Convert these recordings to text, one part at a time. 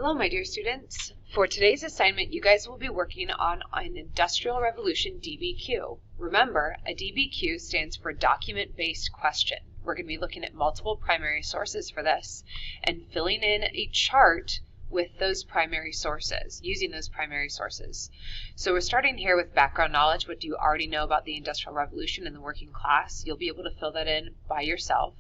Hello, my dear students. For today's assignment, you guys will be working on an Industrial Revolution D.B.Q. Remember, a D.B.Q stands for Document-Based Question. We're going to be looking at multiple primary sources for this and filling in a chart with those primary sources, using those primary sources. So we're starting here with background knowledge. What do you already know about the Industrial Revolution and the working class? You'll be able to fill that in by yourself.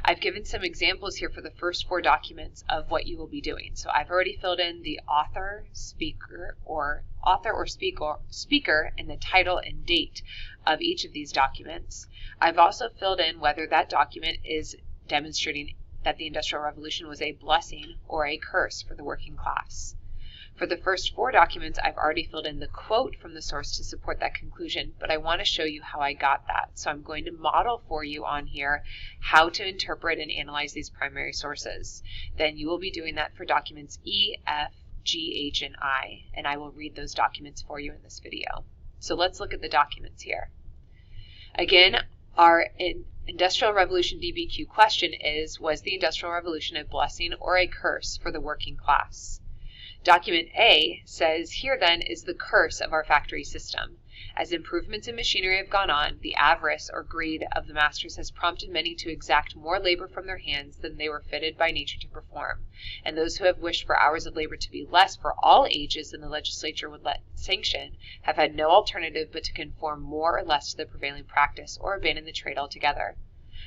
I've given some examples here for the first four documents of what you will be doing. So I've already filled in the author, speaker, or speaker, and the title and date of each of these documents. I've also filled in whether that document is demonstrating that the Industrial Revolution was a blessing or a curse for the working class. For the first four documents, I've already filled in the quote from the source to support that conclusion, but I want to show you how I got that. So I'm going to model for you on here how to interpret and analyze these primary sources. Then you will be doing that for documents E, F, G, H, and I will read those documents for you in this video. So let's look at the documents here. Again, our Industrial Revolution D.B.Q. question is, was the Industrial Revolution a blessing or a curse for the working class? Document A says, here then is the curse of our factory system. As improvements in machinery have gone on, the avarice or greed of the masters has prompted many to exact more labor from their hands than they were fitted by nature to perform. And those who have wished for hours of labor to be less for all ages than the legislature would let sanction have had no alternative but to conform more or less to the prevailing practice or abandon the trade altogether.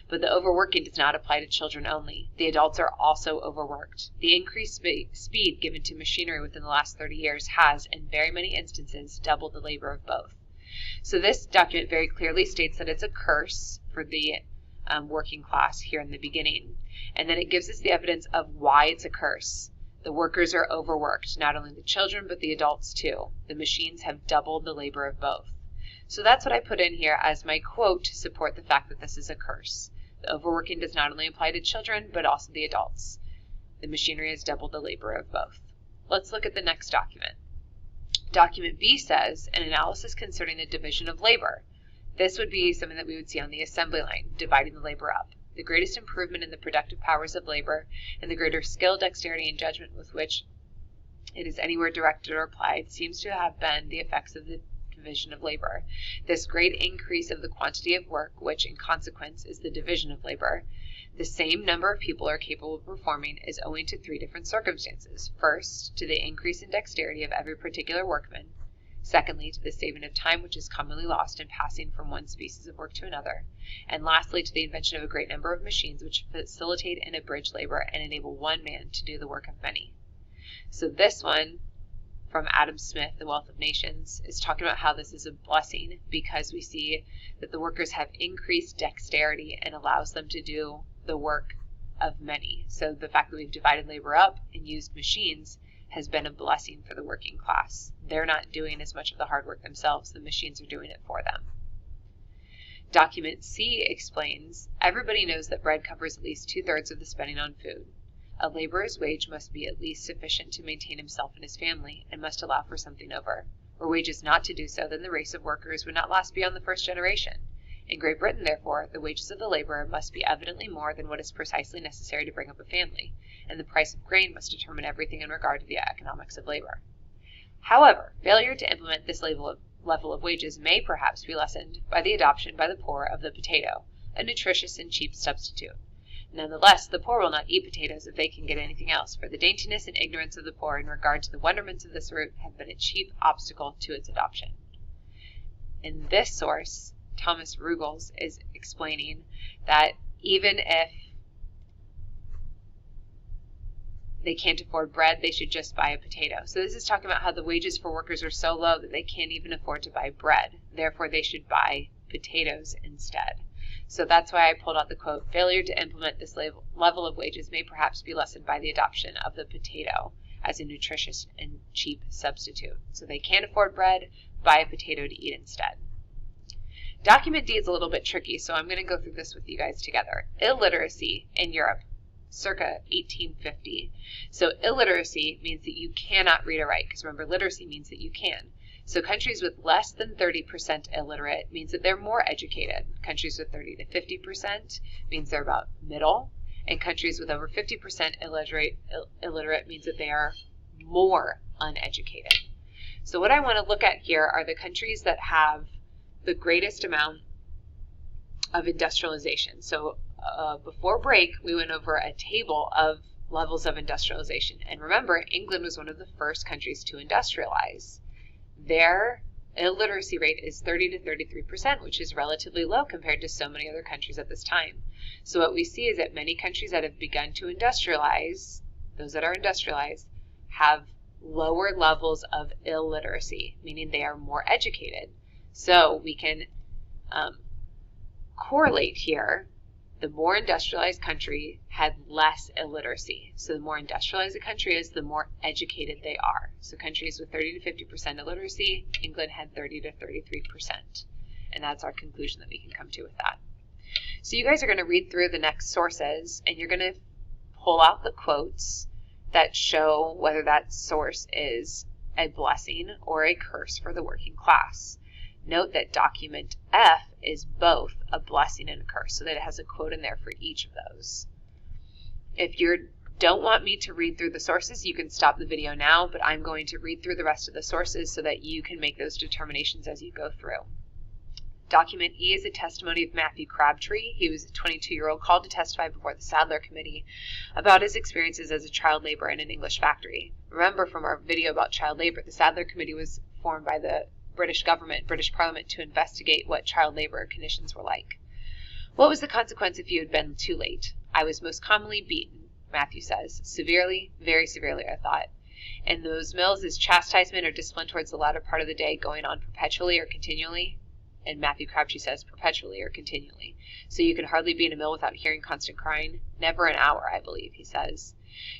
But the overworking does not apply to children only. The adults are also overworked. The increased speed given to machinery within the last 30 years has, in very many instances, doubled the labor of both. So this document very clearly states that it's a curse for the working class here in the beginning. And then it gives us the evidence of why it's a curse. The workers are overworked, not only the children, but the adults too. The machines have doubled the labor of both. So that's what I put in here as my quote to support the fact that this is a curse. The overworking does not only apply to children, but also the adults. The machinery has doubled the labor of both. Let's look at the next document. Document B says, an analysis concerning the division of labor. This would be something that we would see on the assembly line, dividing the labor up. The greatest improvement in the productive powers of labor and the greater skill, dexterity, and judgment with which it is anywhere directed or applied seems to have been the effects of the division of labor. This great increase of the quantity of work, which in consequence is the division of labor, the same number of people are capable of performing, is owing to three different circumstances. First, to the increase in dexterity of every particular workman. Secondly, to the saving of time which is commonly lost in passing from one species of work to another. And lastly, to the invention of a great number of machines which facilitate and abridge labor and enable one man to do the work of many. So this one, from Adam Smith, The Wealth of Nations, is talking about how this is a blessing because we see that the workers have increased dexterity and allows them to do the work of many. So the fact that we've divided labor up and used machines has been a blessing for the working class. They're not doing as much of the hard work themselves. The machines are doing it for them. Document C explains, everybody knows that bread covers at least 2/3 of the spending on food. A laborer's wage must be at least sufficient to maintain himself and his family, and must allow for something over. Were wages not to do so, then the race of workers would not last beyond the first generation. In Great Britain, therefore, the wages of the laborer must be evidently more than what is precisely necessary to bring up a family, and the price of grain must determine everything in regard to the economics of labor. However, failure to implement this level of wages may perhaps be lessened by the adoption by the poor of the potato, a nutritious and cheap substitute. Nonetheless, the poor will not eat potatoes if they can get anything else, for the daintiness and ignorance of the poor in regard to the wonderments of this root have been a chief obstacle to its adoption. In this source, Thomas Ruggles is explaining that even if they can't afford bread, they should just buy a potato. So this is talking about how the wages for workers are so low that they can't even afford to buy bread. Therefore, they should buy potatoes instead. So that's why I pulled out the quote, failure to implement this level of wages may perhaps be lessened by the adoption of the potato as a nutritious and cheap substitute. So they can't afford bread, buy a potato to eat instead. Document D is a little bit tricky, so I'm going to go through this with you guys together. Illiteracy in Europe, circa 1850. So illiteracy means that you cannot read or write, because remember, literacy means that you can. So countries with less than 30% illiterate means that they're more educated. Countries with 30 to 50% means they're about middle. And countries with over 50% illiterate means that they are more uneducated. So what I want to look at here are the countries that have the greatest amount of industrialization. So before break, we went over a table of levels of industrialization. And remember, England was one of the first countries to industrialize. Their illiteracy rate is 30 to 33%, which is relatively low compared to so many other countries at this time. So what we see is that many countries that have begun to industrialize, those that are industrialized, have lower levels of illiteracy, meaning they are more educated. So we can correlate here. The more industrialized country had less illiteracy. So the more industrialized a country is, the more educated they are. So countries with 30 to 50% illiteracy, England had 30 to 33%. And that's our conclusion that we can come to with that. So you guys are going to read through the next sources, and you're going to pull out the quotes that show whether that source is a blessing or a curse for the working class. Note that document F is both a blessing and a curse, so that it has a quote in there for each of those. If you don't want me to read through the sources, you can stop the video now, but I'm going to read through the rest of the sources so that you can make those determinations as you go through. Document E is a testimony of Matthew Crabtree. He was a 22-year-old called to testify before the Sadler Committee about his experiences as a child laborer in an English factory. Remember from our video about child labor, the Sadler Committee was formed by the British government, British Parliament, to investigate what child labor conditions were like. What was the consequence if you had been too late? I was most commonly beaten, Matthew says. Severely, very severely, I thought. In those mills, is chastisement or discipline towards the latter part of the day going on perpetually or continually? And Matthew Crabtree says perpetually or continually. So you can hardly be in a mill without hearing constant crying? Never an hour, I believe, he says.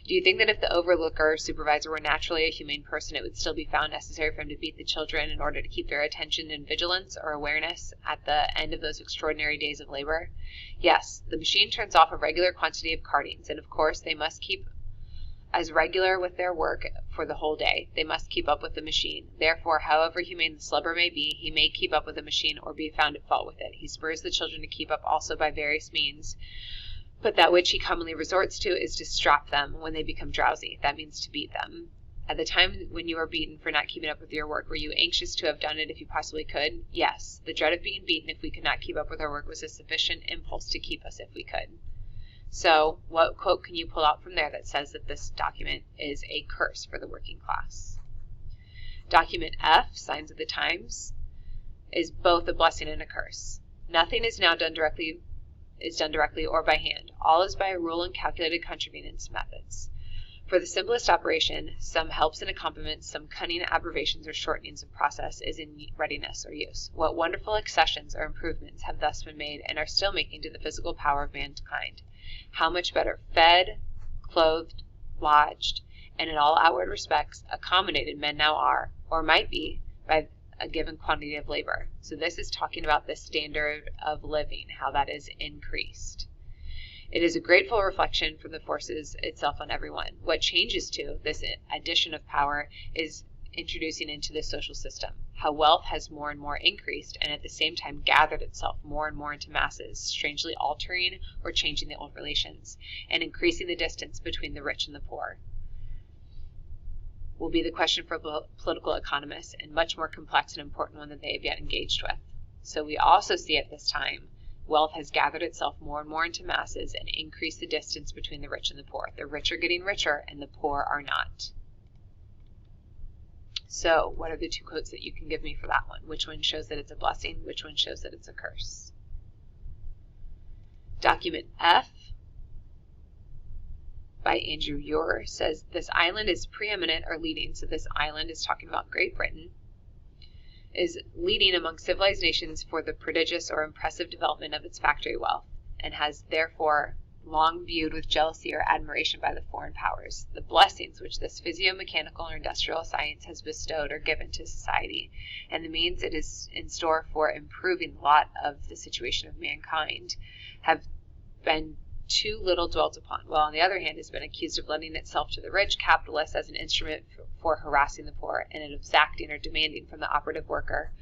Do you think that if the overlooker or supervisor were naturally a humane person, it would still be found necessary for him to beat the children in order to keep their attention and vigilance or awareness at the end of those extraordinary days of labor? Yes, the machine turns off a regular quantity of cardings, and of course they must keep as regular with their work for the whole day. They must keep up with the machine. Therefore, however humane the slubber may be, he may keep up with the machine or be found at fault with it. He spurs the children to keep up also by various means, but that which he commonly resorts to is to strap them when they become drowsy. That means to beat them. At the time when you were beaten for not keeping up with your work, were you anxious to have done it if you possibly could? Yes. The dread of being beaten if we could not keep up with our work was a sufficient impulse to keep us if we could. So what quote can you pull out from there that says that this document is a curse for the working class? Document F, Signs of the Times, is both a blessing and a curse. Nothing is now done directly or by hand. All is by a rule and calculated contrivance methods. For the simplest operation, some helps and accompaniments, some cunning abbreviations or shortenings of process is in readiness or use. What wonderful accessions or improvements have thus been made and are still making to the physical power of mankind. How much better fed, clothed, lodged, and in all outward respects accommodated men now are, or might be, by a given quantity of labor. So this is talking about the standard of living, how that is increased. It is a grateful reflection from the forces itself on everyone. What changes to this addition of power is introducing into the social system, how wealth has more and more increased and at the same time gathered itself more and more into masses, strangely altering or changing the old relations, and increasing the distance between the rich and the poor. Will be the question for political economists, and much more complex and important one that they have yet engaged with. So we also see at this time, wealth has gathered itself more and more into masses and increased the distance between the rich and the poor. The rich are getting richer and the poor are not. So what are the two quotes that you can give me for that one? Which one shows that it's a blessing? Which one shows that it's a curse? Document F by Andrew Ure says, this island is preeminent or leading, so this island is talking about Great Britain, is leading among civilized nations for the prodigious or impressive development of its factory wealth, and has therefore long viewed with jealousy or admiration by the foreign powers the blessings which this physio-mechanical or industrial science has bestowed or given to society, and the means it is in store for improving the lot of the situation of mankind, have been too little dwelt upon, while on the other hand has been accused of lending itself to the rich capitalists as an instrument for harassing the poor, and of exacting or demanding from the operative worker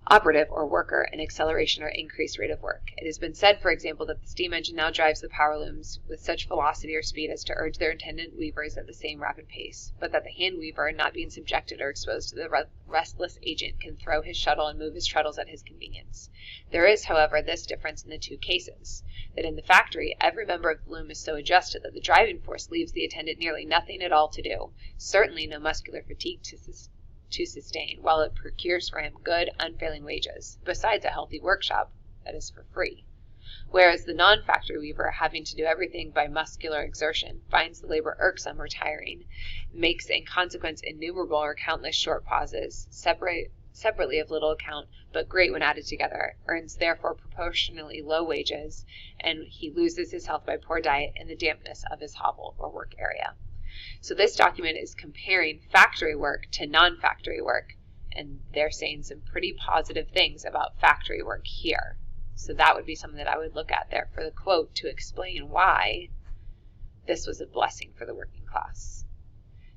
operative or worker an acceleration or increased rate of work. It has been said, for example, that the steam engine now drives the power looms with such velocity or speed as to urge their attendant weavers at the same rapid pace, but that the hand weaver, not being subjected or exposed to the restless agent, can throw his shuttle and move his treadles at his convenience. There is, however, this difference in the two cases, that in the factory, every member of the loom is so adjusted that the driving force leaves the attendant nearly nothing at all to do, certainly no muscular fatigue to sustain, while it procures for him good, unfailing wages, besides a healthy workshop that is for free. Whereas the non-factory weaver, having to do everything by muscular exertion, finds the labor irksome or tiring, makes in consequence innumerable or countless short pauses, separately of little account, but great when added together, earns therefore proportionally low wages, and he loses his health by poor diet and the dampness of his hovel or work area. So this document is comparing factory work to non-factory work, and they're saying some pretty positive things about factory work here. So that would be something that I would look at there for the quote to explain why this was a blessing for the working class.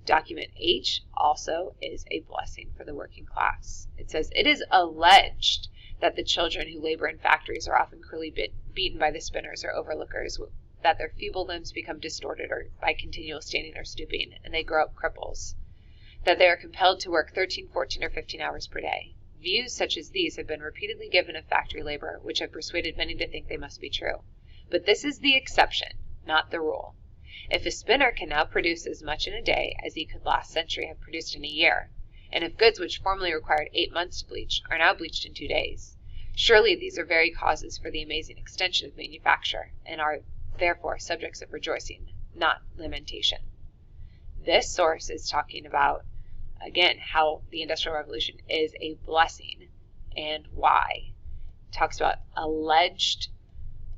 Document H also is a blessing for the working class. It says, it is alleged that the children who labor in factories are often cruelly beaten by the spinners or overlookers, that their feeble limbs become distorted or by continual standing or stooping, and they grow up cripples, that they are compelled to work 13, 14, or 15 hours per day. Views such as these have been repeatedly given of factory labor, which have persuaded many to think they must be true. But this is the exception, not the rule. If a spinner can now produce as much in a day as he could last century have produced in a year, and if goods which formerly required 8 months to bleach are now bleached in 2 days, surely these are very causes for the amazing extension of manufacture, and are therefore subjects of rejoicing, not lamentation. This source is talking about, again, how the Industrial Revolution is a blessing and why. It talks about alleged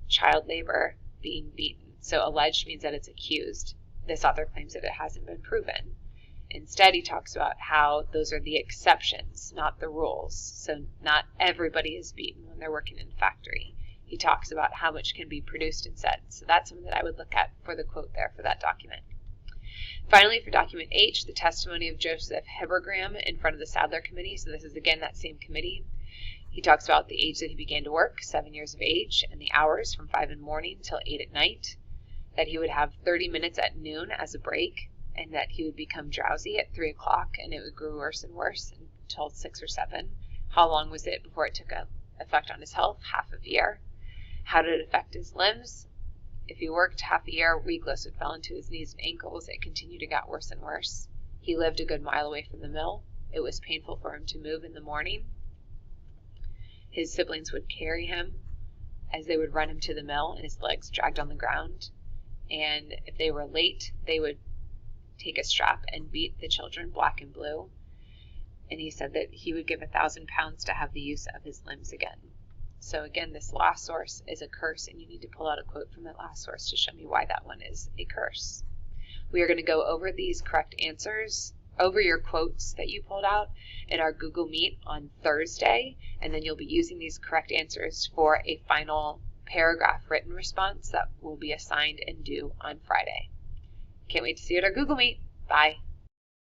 child labor being beaten. So alleged means that it's accused. This author claims that it hasn't been proven. Instead, he talks about how those are the exceptions, not the rules. So not everybody is beaten when they're working in a factory. He talks about how much can be produced instead. So that's something that I would look at for the quote there for that document. Finally, for document H, the testimony of Joseph Hebergram in front of the Sadler Committee. So this is again that same committee. He talks about the age that he began to work, 7 years of age, and the hours from 5 in the morning till 8 at night. That he would have 30 minutes at noon as a break, and that he would become drowsy at 3 o'clock, and it would grow worse and worse until 6 or 7. How long was it before it took effect on his health? Half a year. How did it affect his limbs? If he worked half a year, weakness would fall into his knees and ankles. It continued to get worse and worse. He lived a good mile away from the mill. It was painful for him to move in the morning. His siblings would carry him as they would run him to the mill, and his legs dragged on the ground. And if they were late, they would take a strap and beat the children black and blue. And he said that he would give 1,000 pounds to have the use of his limbs again. So again, this last source is a curse, and you need to pull out a quote from that last source to show me why that one is a curse. We are going to go over these correct answers, over your quotes that you pulled out in our Google Meet on Thursday, and then you'll be using these correct answers for a final paragraph written response that will be assigned and due on Friday. Can't wait to see you at our Google Meet. Bye.